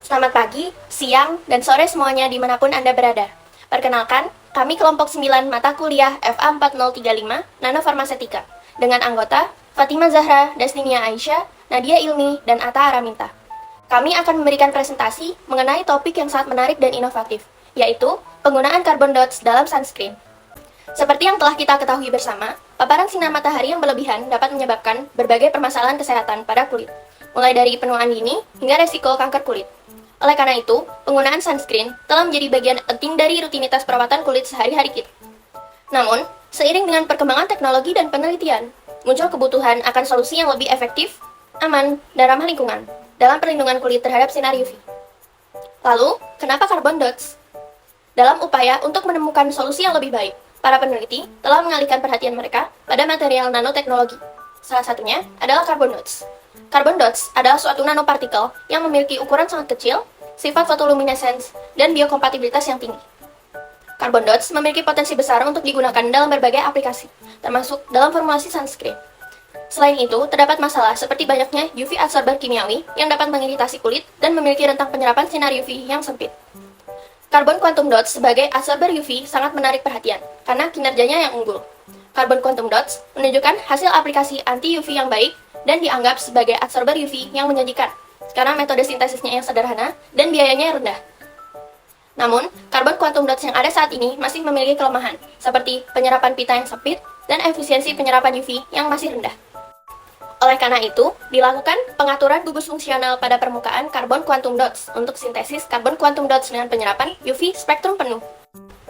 Selamat pagi, siang, dan sore semuanya dimanapun Anda berada. Perkenalkan, kami kelompok 9 mata kuliah FA4035 Nanofarmasetika dengan anggota Fatima Zahra, Desninia Aisyah, Nadia Ilmi, dan Atta Araminta. Kami akan memberikan presentasi mengenai topik yang sangat menarik dan inovatif, yaitu penggunaan carbon dots dalam sunscreen. Seperti yang telah kita ketahui bersama, paparan sinar matahari yang berlebihan dapat menyebabkan berbagai permasalahan kesehatan pada kulit, mulai dari penuaan dini hingga resiko kanker kulit. Oleh karena itu, penggunaan sunscreen telah menjadi bagian penting dari rutinitas perawatan kulit sehari-hari kita. Namun, seiring dengan perkembangan teknologi dan penelitian, muncul kebutuhan akan solusi yang lebih efektif, aman, dan ramah lingkungan dalam perlindungan kulit terhadap sinar UV. Lalu, kenapa carbon dots? Dalam upaya untuk menemukan solusi yang lebih baik, para peneliti telah mengalihkan perhatian mereka pada material nanoteknologi. Salah satunya adalah carbon dots. Carbon dots adalah suatu nanopartikel yang memiliki ukuran sangat kecil, sifat fotoluminescence, dan biokompatibilitas yang tinggi. Carbon dots memiliki potensi besar untuk digunakan dalam berbagai aplikasi, termasuk dalam formulasi sunscreen. Selain itu, terdapat masalah seperti banyaknya UV absorber kimiawi yang dapat mengiritasi kulit dan memiliki rentang penyerapan sinar UV yang sempit. Carbon quantum dots sebagai absorber UV sangat menarik perhatian karena kinerjanya yang unggul. Carbon quantum dots menunjukkan hasil aplikasi anti-UV yang baik dan dianggap sebagai absorber UV yang menjanjikan karena metode sintesisnya yang sederhana dan biayanya rendah. Namun, carbon quantum dots yang ada saat ini masih memiliki kelemahan, seperti penyerapan pita yang sempit dan efisiensi penyerapan UV yang masih rendah. Oleh karena itu, dilakukan pengaturan gugus fungsional pada permukaan carbon quantum dots untuk sintesis carbon quantum dots dengan penyerapan UV spektrum penuh.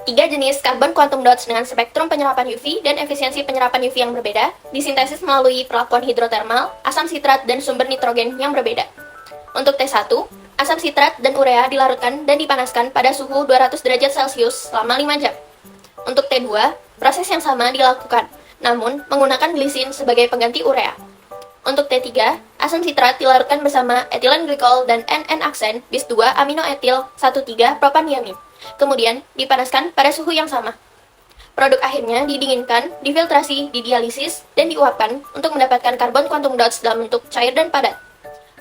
3 jenis carbon quantum dots dengan spektrum penyerapan UV dan efisiensi penyerapan UV yang berbeda disintesis melalui perlakuan hidrotermal, asam sitrat, dan sumber nitrogen yang berbeda. Untuk T1, asam sitrat dan urea dilarutkan dan dipanaskan pada suhu 200 derajat Celcius selama 5 jam. Untuk T2, proses yang sama dilakukan, namun menggunakan glisin sebagai pengganti urea. Untuk T3, asam sitrat dilarutkan bersama etilen glikol dan N-N-aksen bis 2 aminoetil 1,3-propandiamin. Kemudian dipanaskan pada suhu yang sama. Produk akhirnya didinginkan, difiltrasi, didialisis, dan diuapkan untuk mendapatkan carbon quantum dots dalam bentuk cair dan padat.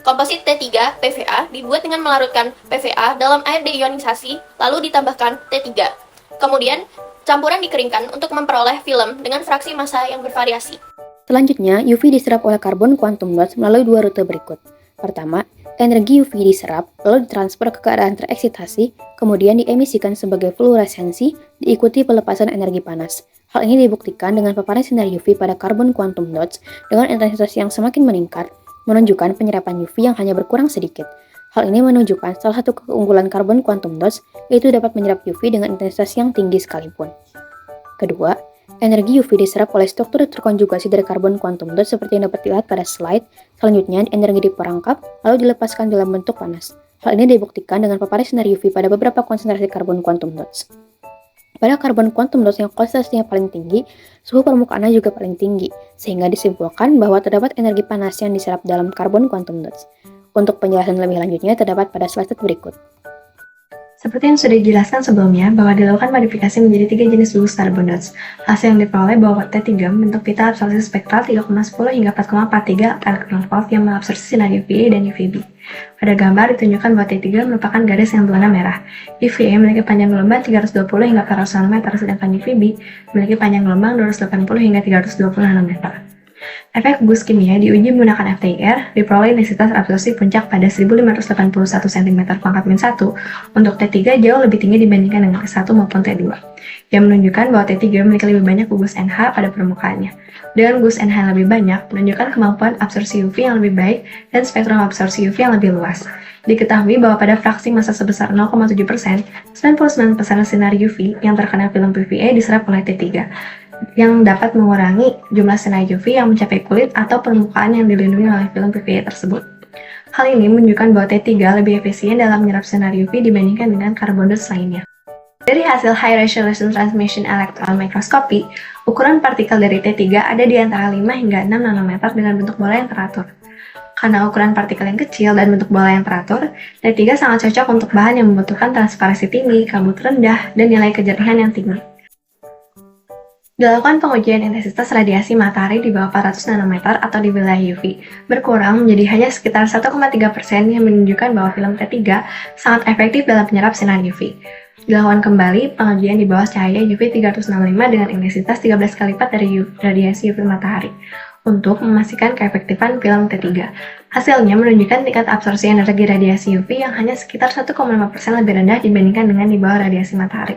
Komposit T3 PVA dibuat dengan melarutkan PVA dalam air deionisasi, lalu ditambahkan T3. Kemudian, campuran dikeringkan untuk memperoleh film dengan fraksi massa yang bervariasi. Selanjutnya, UV diserap oleh carbon quantum dots melalui 2 rute berikut. Pertama, energi UV diserap, lalu ditransfer ke keadaan tereksitasi, kemudian diemisikan sebagai fluoresensi, diikuti pelepasan energi panas. Hal ini dibuktikan dengan paparan sinar UV pada carbon quantum dots dengan intensitas yang semakin meningkat, menunjukkan penyerapan UV yang hanya berkurang sedikit. Hal ini menunjukkan salah satu keunggulan carbon quantum dots, yaitu dapat menyerap UV dengan intensitas yang tinggi sekalipun. Kedua, energi UV diserap oleh struktur terkonjugasi dari carbon quantum dots seperti yang dapat dilihat pada slide. Selanjutnya, energi diperangkap, lalu dilepaskan dalam bentuk panas. Hal ini dibuktikan dengan paparan sinar UV pada beberapa konsentrasi carbon quantum dots. Pada carbon quantum dots yang konsentrasinya paling tinggi, suhu permukaannya juga paling tinggi, sehingga disimpulkan bahwa terdapat energi panas yang diserap dalam carbon quantum dots. Untuk penjelasan lebih lanjutnya terdapat pada slide berikut. Seperti yang sudah dijelaskan sebelumnya, bahwa dilakukan modifikasi menjadi 3 jenis gugus carbon dots. Hasil yang diperoleh bahwa T3 membentuk pita absorpsi spektral 3,10 hingga 4,43 elektronvolt yang mengabsorpsi sinar UVA dan UVB. Pada gambar ditunjukkan bahwa T3 merupakan garis yang berwarna merah. UVA memiliki panjang gelombang 320 hingga 400 nanometer, sedangkan UVB memiliki panjang gelombang 280 hingga 320 nanometer. Efek gugus kimia diuji menggunakan FTIR, diperoleh intensitas absorpsi puncak pada 1581 cm²-1 untuk T3 jauh lebih tinggi dibandingkan dengan T1 maupun T2, yang menunjukkan bahwa T3 memiliki lebih banyak gugus NH pada permukaannya. Dengan gugus NH yang lebih banyak, menunjukkan kemampuan absorpsi UV yang lebih baik dan spektrum absorpsi UV yang lebih luas. Diketahui bahwa pada fraksi massa sebesar 0,7%, 99% sinar UV yang terkena film PVA diserap oleh T3, yang dapat mengurangi jumlah sinar UV yang mencapai kulit atau permukaan yang dilindungi oleh film PVA tersebut. Hal ini menunjukkan bahwa T3 lebih efisien dalam menyerap sinar UV dibandingkan dengan carbon dots lainnya. Dari hasil High Resolution Transmission Electron Microscopy, ukuran partikel dari T3 ada di antara 5 hingga 6 nanometer dengan bentuk bola yang teratur. Karena ukuran partikel yang kecil dan bentuk bola yang teratur, T3 sangat cocok untuk bahan yang membutuhkan transparansi tinggi, kabut rendah, dan nilai kejernihan yang tinggi. Dilakukan pengujian intensitas radiasi matahari di bawah 400 nanometer atau di wilayah UV, berkurang menjadi hanya sekitar 1,3% yang menunjukkan bahwa film T3 sangat efektif dalam menyerap sinar UV. Dilakukan kembali pengujian di bawah cahaya UV 365 dengan intensitas 13 kali lipat dari radiasi UV matahari untuk memastikan keefektifan film T3. Hasilnya menunjukkan tingkat absorpsi energi radiasi UV yang hanya sekitar 1,5% lebih rendah dibandingkan dengan di bawah radiasi matahari.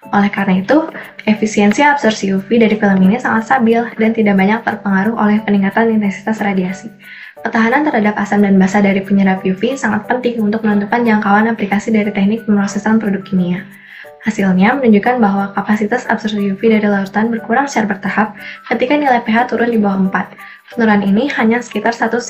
Oleh karena itu, efisiensi absorpsi UV dari film ini sangat stabil dan tidak banyak terpengaruh oleh peningkatan intensitas radiasi. Ketahanan terhadap asam dan basa dari penyerap UV sangat penting untuk menentukan jangkauan aplikasi dari teknik pemrosesan produk kimia. Hasilnya menunjukkan bahwa kapasitas absorpsi UV dari lautan berkurang secara bertahap ketika nilai pH turun di bawah 4. Penurunan ini hanya sekitar 1-2%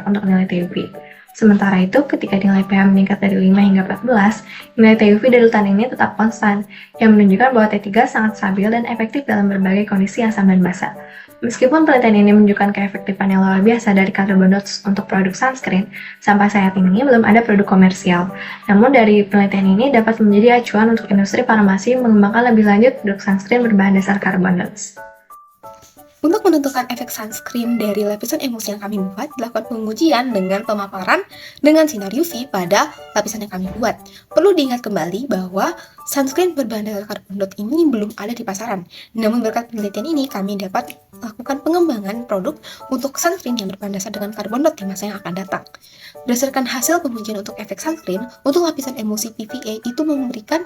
untuk nilai TUV. Sementara itu, ketika nilai pH meningkat dari 5 hingga 14, nilai TUV dari lautan ini tetap konstan, yang menunjukkan bahwa T3 sangat stabil dan efektif dalam berbagai kondisi asam dan basa. Meskipun penelitian ini menunjukkan keefektifan yang luar biasa dari carbon dots untuk produk sunscreen, sampai saat ini belum ada produk komersial. Namun dari penelitian ini dapat menjadi acuan untuk industri farmasi mengembangkan lebih lanjut produk sunscreen berbahan dasar carbon dots. Untuk menentukan efek sunscreen dari lapisan emulsi yang kami buat, dilakukan pengujian dengan pemaparan dengan sinar UV pada lapisan yang kami buat. Perlu diingat kembali bahwa sunscreen berbahan dasar carbon dot ini belum ada di pasaran. Namun berkat penelitian ini, kami dapat melakukan pengembangan produk untuk sunscreen yang berbahan dasar dengan carbon dot di masa yang akan datang. Berdasarkan hasil pengujian untuk efek sunscreen, untuk lapisan emulsi PVA itu memberikan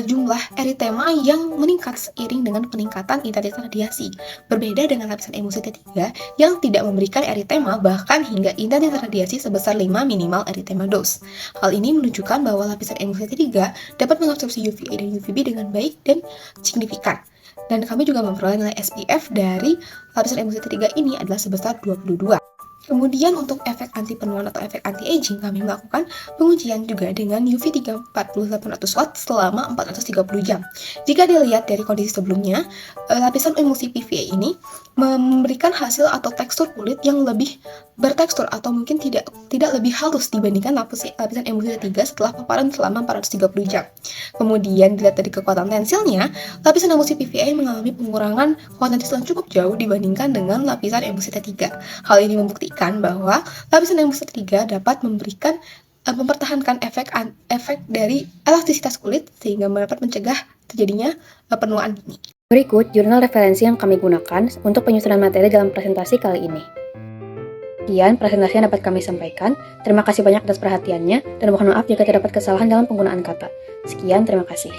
jumlah eritema yang meningkat seiring dengan peningkatan intensitas radiasi. Berbeda dengan lapisan emulsi T3 yang tidak memberikan eritema bahkan hingga intensitas radiasi sebesar 5 minimal eritema dose. Hal ini menunjukkan bahwa lapisan emulsi T3 dapat mengabsorpsi UVA dan UVB dengan baik dan signifikan. Dan kami juga memperoleh nilai SPF dari lapisan emulsi T3 ini adalah sebesar 22. Kemudian untuk efek anti penuaan atau efek anti-aging, kami melakukan pengujian juga dengan UV 34800 watt selama 430 jam. Jika dilihat dari kondisi sebelumnya, lapisan emulsi PVA ini memberikan hasil atau tekstur kulit yang lebih bertekstur atau mungkin tidak lebih halus dibandingkan lapisan emulsi T3 setelah paparan selama 430 jam. Kemudian dilihat dari kekuatan tensilnya, lapisan emulsi PVA mengalami pengurangan kekuatan tensil yang cukup jauh dibandingkan dengan lapisan emulsi T3. Hal ini membuktikan bahwa lapisan emulsi T3 dapat mempertahankan efek dari elastisitas kulit sehingga dapat mencegah terjadinya penuaan dini. Berikut jurnal referensi yang kami gunakan untuk penyusunan materi dalam presentasi kali ini. Sekian presentasi yang dapat kami sampaikan. Terima kasih banyak atas perhatiannya dan mohon maaf jika terdapat kesalahan dalam penggunaan kata. Sekian, terima kasih.